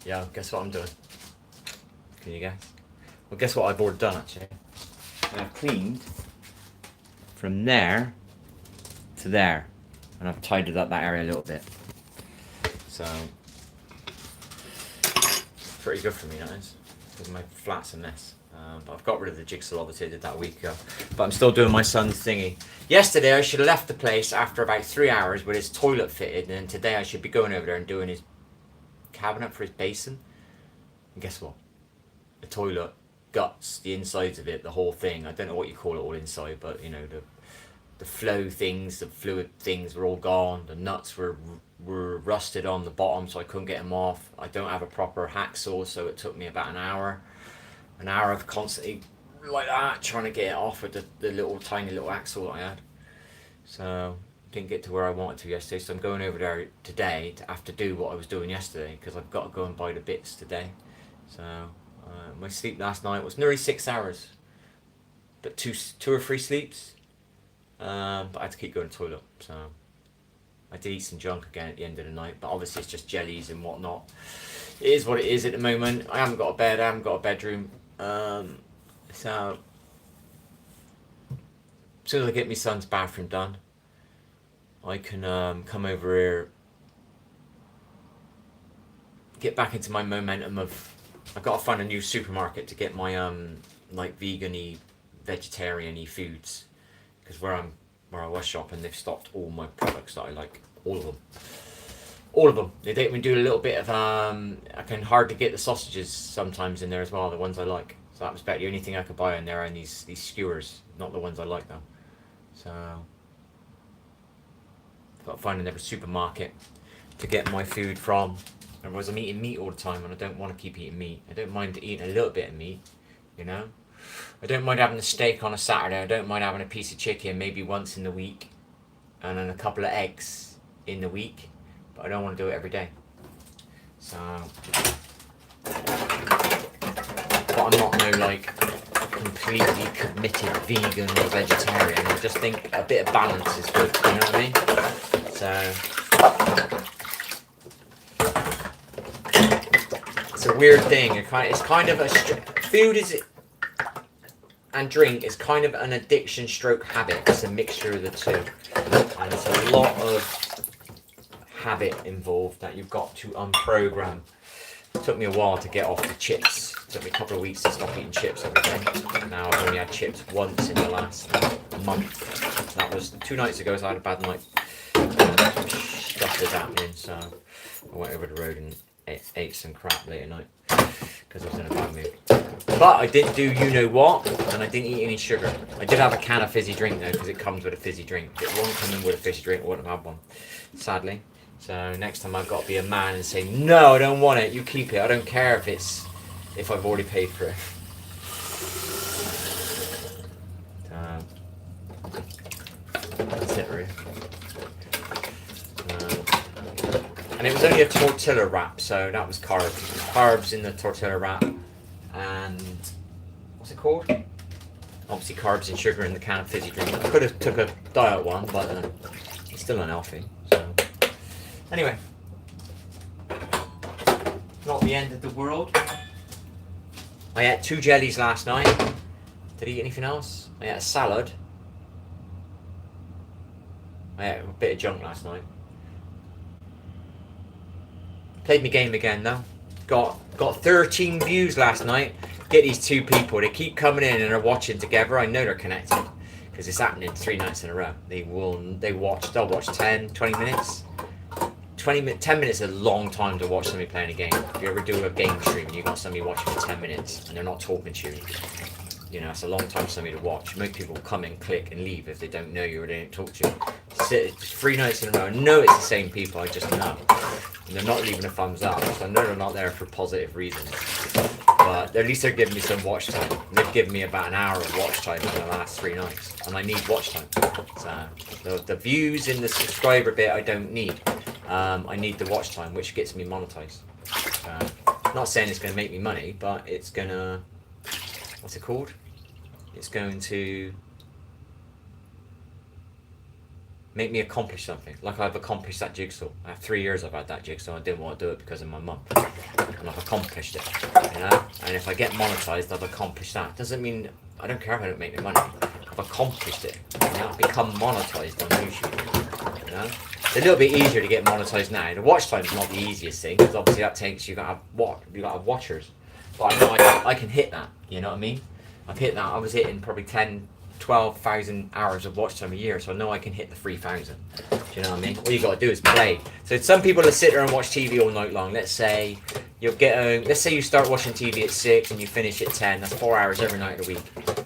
Yeah, guess what I'm doing? Can you guess? Well, guess what I've already done actually? I've cleaned from there to there, and I've tidied up that area a little bit. So, pretty good for me, that is. Because my flat's a mess. But I've got rid of the jigsaw, obviously I did that a week ago. But I'm still doing my son's thingy. Yesterday I should have left the place after about 3 hours with his toilet fitted, and then today I should be going over there and doing his cabinet for his basin. And guess what? The toilet guts, the insides of it, the whole thing. I don't know what you call it all inside, but you know, the flow things, the fluid things were all gone. The nuts were rusted on the bottom, so I couldn't get them off. I don't have a proper hacksaw, so it took me about an hour of constantly like that trying to get it off with the little tiny little hacksaw that I had. So didn't get to where I wanted to yesterday, so I'm going over there today to have to do what I was doing yesterday because I've got to go and buy the bits today. So my sleep last night was nearly 6 hours, but two or three sleeps. But I had to keep going to the toilet, so I did eat some junk again at the end of the night. But obviously it's just jellies and whatnot. It is what it is at the moment. I haven't got a bed. I haven't got a bedroom. So as soon as I get my son's bathroom done, I can come over here, get back into my momentum of. I've got to find a new supermarket to get my like vegan-y, vegetarian-y foods, because where I was shopping, they've stopped all my products that I like, all of them. All of them. They don't even do a little bit of I can hardly get the sausages sometimes in there as well, the ones I like. So that was about the only thing I could buy in there, and these skewers, not the ones I like though. So got to find another supermarket to get my food from. Otherwise I'm eating meat all the time, and I don't want to keep eating meat. I don't mind eating a little bit of meat, you know. I don't mind having a steak on a Saturday. I don't mind having a piece of chicken maybe once in the week, and then a couple of eggs in the week. But I don't want to do it every day. So, but I'm not no like completely committed vegan or vegetarian. I just think a bit of balance is good. You know what I mean? So it's a weird thing. It's kind of a food is and drink is kind of an addiction stroke habit. It's a mixture of the two, and it's a lot of habit involved that you've got to unprogram. It took me a while to get off the chips. It took me a couple of weeks to stop eating chips every day. Now I've only had chips once in the last month. That was 2 nights ago, so I had a bad night. Stuff was happening, so I went over the road and ate some crap late at night because I was in a bad mood. But I didn't do you know what, and I didn't eat any sugar. I did have a can of fizzy drink though, because it comes with a fizzy drink. If it wasn't coming with a fizzy drink, I wouldn't have had one, sadly. So next time I've got to be a man and say, no, I don't want it, you keep it. I don't care if I've already paid for it. That's it really. And it was only a tortilla wrap, so that was carbs. Carbs in the tortilla wrap, and what's it called? Obviously carbs and sugar in the can of fizzy drink. I could have took a diet one, but it's still unhealthy. So anyway, not the end of the world. I ate 2 jellies last night. Did I eat anything else? I ate a salad. I ate a bit of junk last night. Played my game again though. Got 13 views last night. Get these 2 people. They keep coming in and are watching together. I know they're connected because it's happening 3 nights in a row. They'll watch 10, 20 minutes. 10 minutes is a long time to watch somebody playing a game. If you ever do a game stream and you've got somebody watching for 10 minutes and they're not talking to you, you know, it's a long time for somebody to watch. Most people come in, click and leave if they don't know you or they don't talk to you. Sit 3 nights in a row. I know it's the same people, I just know. And they're not leaving a thumbs up, so I know they're not there for positive reasons. But at least they're giving me some watch time. And they've given me about an hour of watch time in the last 3 nights. And I need watch time. So the views in the subscriber bit I don't need. I need the watch time, which gets me monetized. Not saying it's going to make me money, but it's going to... What's it called? It's going to Make me accomplish something. Like I've accomplished that jigsaw. I have 3 years I've had that jigsaw. I didn't want to do it because of my mum. And I've accomplished it. You know? And if I get monetized, I've accomplished that. Doesn't mean I don't care if I don't make any money. I've accomplished it. You know? I've become monetized on YouTube. You know? It's a little bit easier to get monetized now. The watch time is not the easiest thing, because obviously that takes you got to have watchers. But I know I can hit that. You know what I mean? I've hit that. I was hitting probably 12,000 hours of watch time a year, so I know I can hit the 3,000. Do you know what I mean? All you got to do is play. So some people that sit there and watch TV all night long. Let's say you'll get let's say you start watching TV at 6 and you finish at 10. That's 4 hours every night of the week.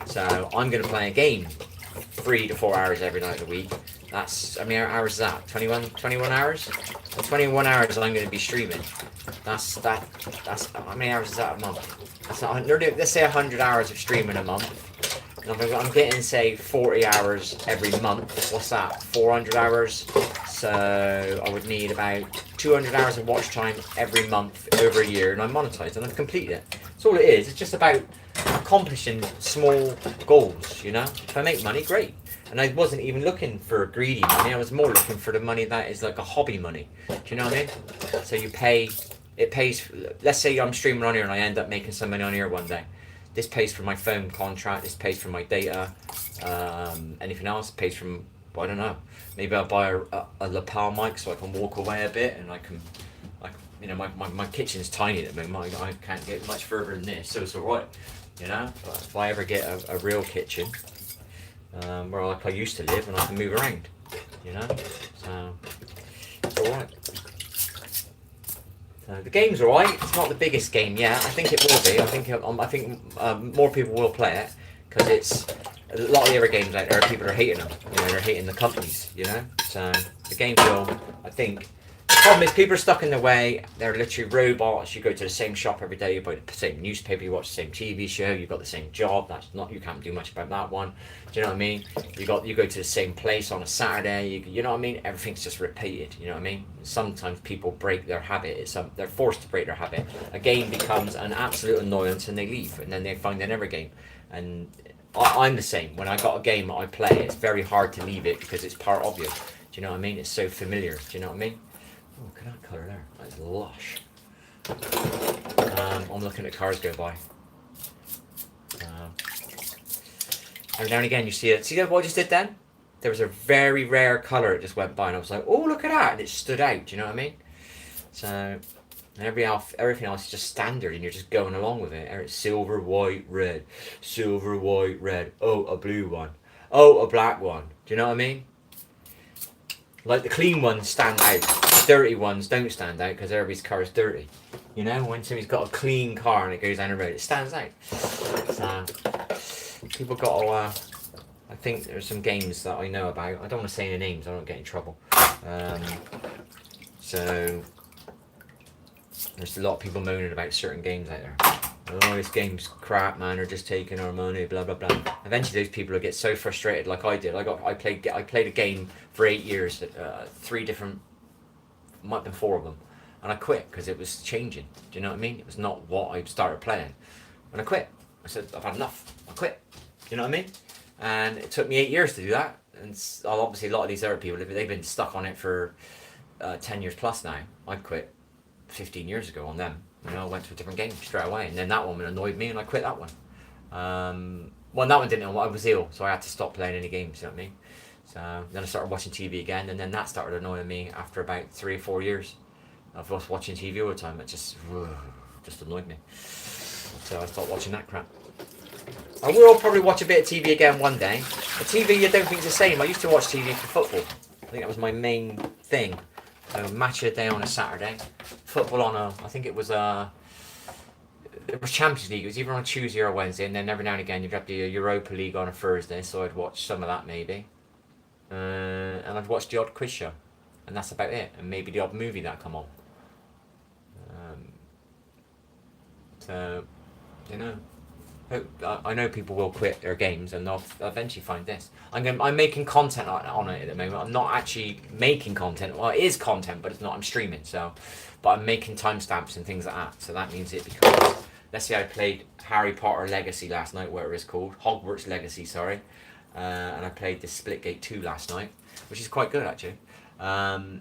So I'm going to play a game 3 to 4 hours every night of the week. That's, how many hours is that? 21 hours? So 21 hours I'm going to be streaming. That's how many hours is that a month? That's not, let's say 100 hours of streaming a month. I'm getting, say, 40 hours every month. What's that? 400 hours. So I would need about 200 hours of watch time every month over a year, and I'm monetized, and I've completed it. That's all it is. It's just about accomplishing small goals, you know? If I make money, great. And I wasn't even looking for greedy money. I was more looking for the money that is like a hobby money. Do you know what I mean? So you pay, it pays, let's say I'm streaming on here and I end up making some money on here one day. This pays for my phone contract, this pays for my data, anything else pays from, well, I don't know, maybe I'll buy a lapel mic so I can walk away a bit, and I can you know, my kitchen's tiny at the moment, I can't get much further than this, so it's alright, you know, but if I ever get a real kitchen, where like I used to live and I can move around, you know, so it's alright. The game's alright. It's not the biggest game yet. I think it will be. I think more people will play it, because it's a lot of the other games out there. People are hating them. You know, they're hating the companies. You know, so the game will. I think the problem is people are stuck in the way. They're literally robots. You go to the same shop every day. You buy the same newspaper. You watch the same TV show. You've got the same job. That's not. You can't do much about that one. Do you know what I mean? You go to the same place on a Saturday. You know what I mean? Everything's just repeated. You know what I mean? Sometimes people break their habit. They're forced to break their habit. A game becomes an absolute annoyance and they leave, and then they find another game. And I'm the same. When I got a game that I play, it's very hard to leave it because it's part of you. Do you know what I mean? It's so familiar. Do you know what I mean? Oh, look at that colour there. That's lush. I'm looking at cars go by. Every now and again you see it. See what I just did then? There was a very rare colour that just went by, and I was like, oh, look at that, and it stood out. Do you know what I mean? So everything else is just standard, and you're just going along with it. It's silver, white, red. Silver, white, red. Oh, a blue one. Oh, a black one. Do you know what I mean? Like the clean ones stand out. The dirty ones don't stand out because everybody's car is dirty. You know, when somebody's got a clean car and it goes down the road, it stands out. So people got to, I think there's some games that I know about. I don't want to say any names, I don't get in trouble. So there's a lot of people moaning about certain games out there. Oh, this game's crap, man, they're just taking our money, blah blah blah. Eventually those people will get so frustrated like I did. I played a game for 8 years, 3 different, might have been 4 of them, and I quit because it was changing. Do you know what I mean? It was not what I started playing, and I quit. I said, I've had enough, I quit. Do you know what I mean? And it took me 8 years to do that, and obviously a lot of these other people, they've been stuck on it for 10 years plus now. I quit 15 years ago on them. You know, I went to a different game straight away, and then that one annoyed me, and I quit that one. Well, that one didn't. I was ill, so I had to stop playing any games. You know what I mean? So then I started watching TV again, and then that started annoying me after about 3 or 4 years of us watching TV all the time. It just annoyed me. So I stopped watching that crap. I will probably watch a bit of TV again one day. But TV, I don't think it's the same. I used to watch TV for football. I think that was my main thing. So match of the day on a Saturday, football on I think it was Champions League. It was either on a Tuesday or a Wednesday, and then every now and again you'd have the Europa League on a Thursday. So I'd watch some of that maybe, and I'd watch the odd quiz show, and that's about it. And maybe the odd movie that come on. So, you know. I know people will quit their games and they'll eventually find this. I'm making content on it at the moment. I'm not actually making content. Well, it is content, but it's not. I'm streaming, so. But I'm making timestamps and things like that. So that means it becomes. Let's say I played Harry Potter Legacy last night, whatever it's called, Hogwarts Legacy, sorry, and I played the Splitgate 2 last night. which is quite good actually. And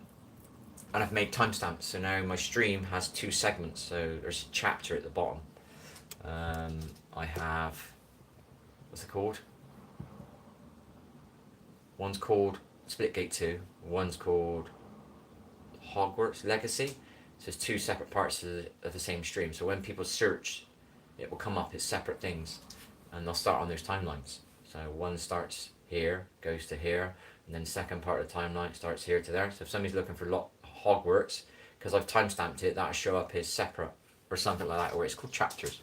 I've made timestamps, so now my stream has 2 segments. So there's a chapter at the bottom. I have, what's it called? One's called Splitgate 2. One's called Hogwarts Legacy. So it's 2 separate parts of the same stream. So when people search, it will come up as separate things, and they'll start on those timelines. So one starts here, goes to here, and then the second part of the timeline starts here to there. So if somebody's looking for Hogwarts, because I've timestamped it, that'll show up as separate or something like that, or it's called chapters.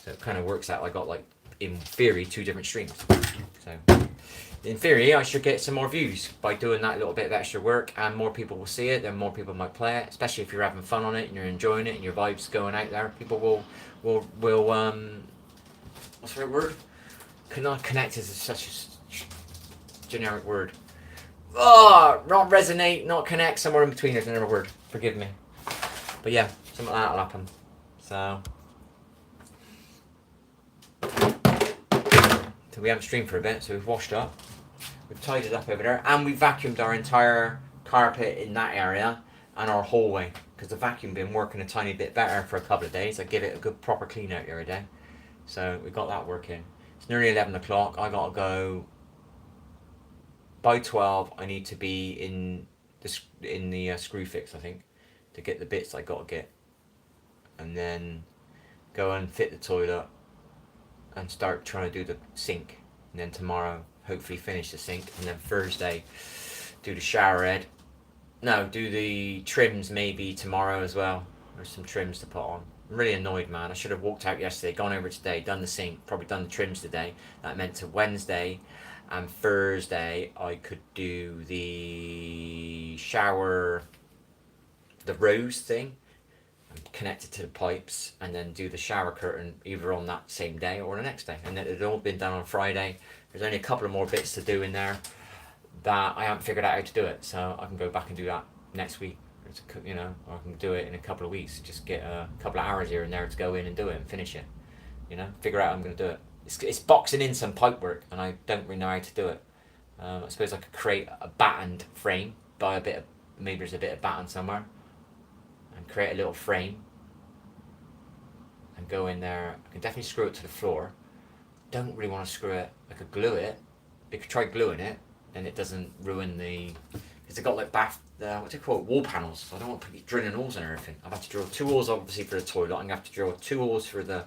So it kind of works out. I got, like, in theory, 2 different streams. So in theory, I should get some more views by doing that little bit of extra work, and more people will see it, then more people might play it, especially if you're having fun on it and you're enjoying it and your vibe's going out there. People will what's the right word? Connect is such a generic word. Oh, not resonate, not connect, somewhere in between. There's another word. Forgive me. But yeah, something like that will happen. So we haven't streamed for a bit, so we've washed up. We've tidied up over there, and we vacuumed our entire carpet in that area and our hallway, because the vacuum been working a tiny bit better for a couple of days. I give it a good proper clean out the other day. So we got that working. It's nearly 11 o'clock. I gotta go. By 12, I need to be in the Screwfix, I think, to get the bits I gotta get, and then go and fit the toilet and start trying to do the sink, and then tomorrow hopefully finish the sink, and then Thursday do the shower head. No, do the trims maybe tomorrow as well. There's some trims to put on. I'm really annoyed, man. I should have walked out yesterday, gone over today, done the sink, probably done the trims today. That meant to Wednesday and Thursday I could do the shower, the rose thing, connected to the pipes, and then do the shower curtain either on that same day or the next day. And it had all been done on Friday. There's only a couple of more bits to do in there that I haven't figured out how to do it, so I can go back and do that next week. You know, or I can do it in a couple of weeks. Just get a couple of hours here and there to go in and do it and finish it. You know, figure out how I'm going to do it. It's boxing in some pipe work, and I don't really know how to do it. I suppose I could create a battened frame, buy a bit of, maybe there's a bit of batten somewhere, and create a little frame and go in there. I can definitely screw it to the floor. Don't really want to screw it. I could glue it. You could try gluing it, and it doesn't ruin the, because they've got like what do you call it, wall panels. I don't want to be drilling holes and everything. I've had to drill 2 holes obviously for the toilet. I'm going to have to drill 2 holes for the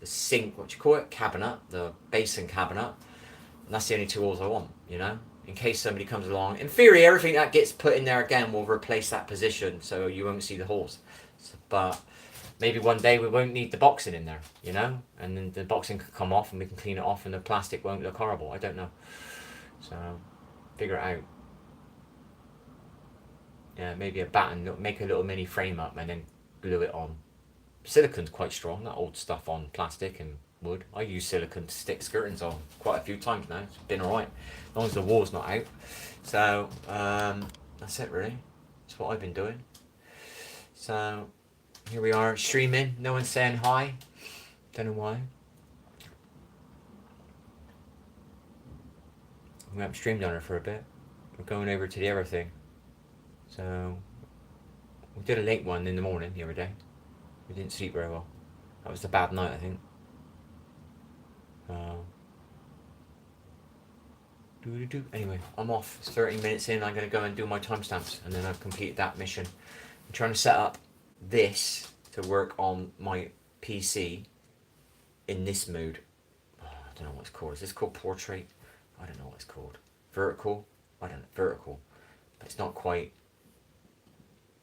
sink, what do you call it, cabinet, the basin cabinet. And that's the only 2 holes I want, you know, in case somebody comes along. In theory, everything that gets put in there again will replace that position, so you won't see the holes. But maybe one day we won't need the boxing in there, you know, and then the boxing could come off and we can clean it off and the plastic won't look horrible. I don't know. So figure it out. Yeah, maybe a batten, make a little mini frame up and then glue it on. Silicon's quite strong, that old stuff on plastic and wood. I use silicone to stick skirtings on quite a few times now. It's been alright, as long as the wall's not out. So that's it really. That's what I've been doing. So here we are streaming. No one's saying hi. Don't know why. We haven't streamed on her for a bit. We're going over to the other thing. So we did a late one in the morning the other day. We didn't sleep very well. That was the bad night, I think. Anyway, I'm off. It's 30 minutes in. I'm going to go and do my timestamps, and then I've completed that mission. I'm trying to set up this to work on my PC in this mode. Oh, I don't know what it's called. Is this called portrait? I don't know what it's called. Vertical? I don't know. Vertical. But it's not quite.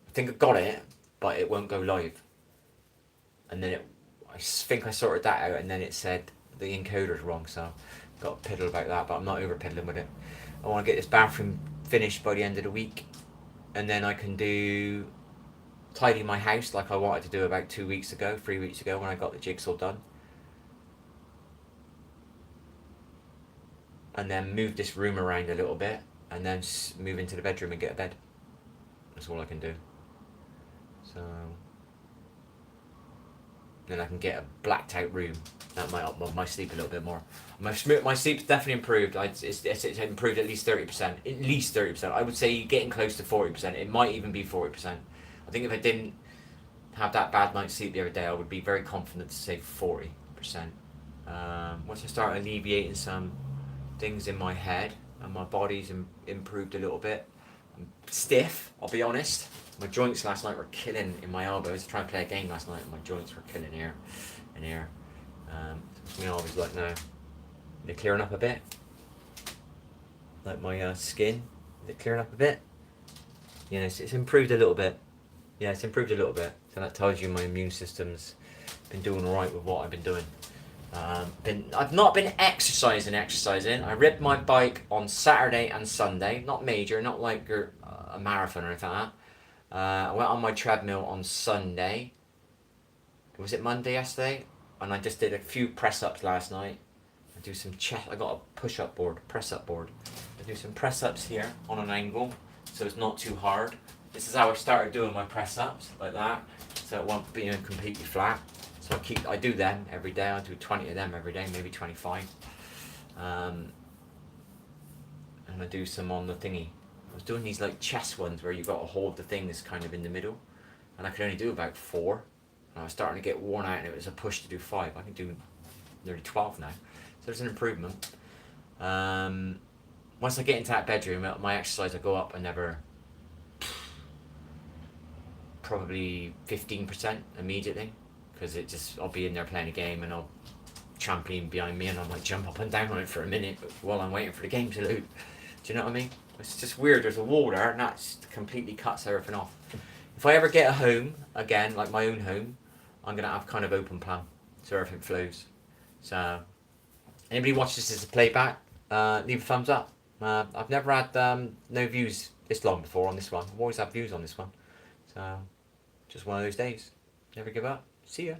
I think I got it, but it won't go live. And then I think I sorted that out, and then it said the encoder's wrong, so got to piddle about that, but I'm not over piddling with it. I want to get this bathroom finished by the end of the week, and then I can tidy my house like I wanted to do about 3 weeks ago when I got the jigsaw done. And then move this room around a little bit, and then move into the bedroom and get a bed. That's all I can do. So then I can get a blacked out room. That might up my sleep a little bit more. My sleep's definitely improved. It's improved at least 30%. At least 30%. I would say getting close to 40%. It might even be 40%. I think if I didn't have that bad night's sleep the other day, I would be very confident to say 40%. Once I start alleviating some things in my head and my body's improved a little bit. I'm stiff, I'll be honest. My joints last night were killing in my elbows. I was trying to play a game last night and my joints were killing here and here. So I was like, no, they're clearing up a bit. Like my skin, they're clearing up a bit. Yeah, it's improved a little bit. Yeah, it's improved a little bit. So that tells you my immune system's been doing alright with what I've been doing. I've not been exercising. I ripped my bike on Saturday and Sunday. Not major, not like a marathon or anything like that. I went on my treadmill on Sunday. Was it Monday yesterday? And I just did a few press ups last night. I do some chest. I got a push up board, press up board. I do some press ups here on an angle, so it's not too hard. This is how I started doing my press ups, like that, so it won't be completely flat. So I do them every day. I do 20 of them every day, maybe 25. And I do some on the thingy. I was doing these like chest ones where you got to hold the thing that's kind of in the middle, and I could only do about 4. And I was starting to get worn out, and it was a push to do 5. I can do nearly 12 now, so there's an improvement. Once I get into that bedroom, my exercise, I go up another probably 15% immediately. Because I'll be in there playing a game and I'll trampoline behind me and I might jump up and down on it for a minute while I'm waiting for the game to load. Do you know what I mean? It's just weird. There's a wall there and that completely cuts everything off. If I ever get a home again, like my own home, I'm gonna have kind of open plan so everything flows. So anybody watch this as a playback, leave a thumbs up. I've never had no views this long before on this one. I've always had views on this one. So just one of those days. Never give up. See ya.